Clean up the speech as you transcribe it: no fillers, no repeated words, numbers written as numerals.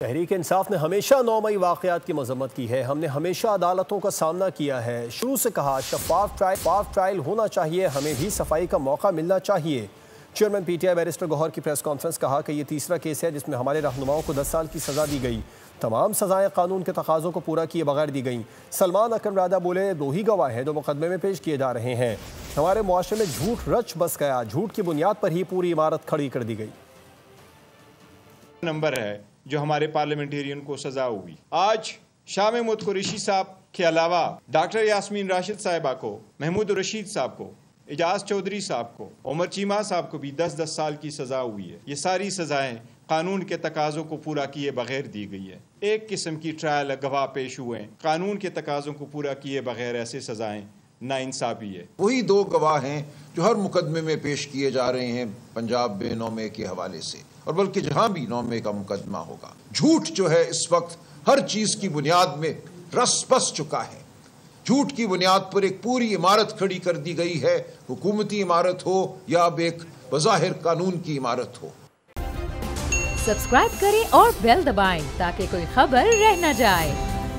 तहरीक इंसाफ ने हमेशा 9 मई वाक़यात की मज़म्मत की है। हमने हमेशा अदालतों का सामना किया है। शुरू से कहा शफाफ ट्रायल होना चाहिए, हमें भी सफाई का मौका मिलना चाहिए। चेयरमैन PTI बैरिस्टर गौहर की प्रेस कॉन्फ्रेंस कहा कि यह तीसरा केस है जिसमें हमारे रहनुमाओं को 10 साल की सज़ा दी गई। तमाम सज़ाएँ कानून के तकाज़ों को पूरा किए बगैर दी गई। सलमान अकरम रादा बोले 2 ही गवाह हैं जो मुकदमे में पेश किए जा रहे हैं। हमारे मुआशरे में झूठ रच बस गया, झूठ की बुनियाद पर ही पूरी इमारत खड़ी कर दी गई। नंबर है जो हमारे पार्लियामेंटेरियन को सजा हुई। आज शाह महमूद कुरैशी साहब के अलावा डॉक्टर यास्मीन राशिद साहिबा को, महमूद रशीद साहब को, एजाज चौधरी साहब को, उमर चीमा साहब को भी 10-10 साल की सजा हुई है। ये सारी सजाएं कानून के तकाजों को पूरा किए बगैर दी गई है। एक किस्म की ट्रायल गवाह पेश हुए, कानून के तकाजों को पूरा किए बगैर ऐसे सजाएं नाइंसाफी है। वही 2 गवाह हैं जो हर मुकदमे में पेश किए जा रहे हैं पंजाब में 9 मई के हवाले से, और बल्कि जहां भी 9 मई का मुकदमा होगा। झूठ जो है इस वक्त हर चीज की बुनियाद में रस बस चुका है। झूठ की बुनियाद पर एक पूरी इमारत खड़ी कर दी गई है, हुकूमती इमारत हो या अब एक बज़ाहिर कानून की इमारत हो। सब्सक्राइब करें और बेल दबाएं ताकि कोई खबर रह न जाए।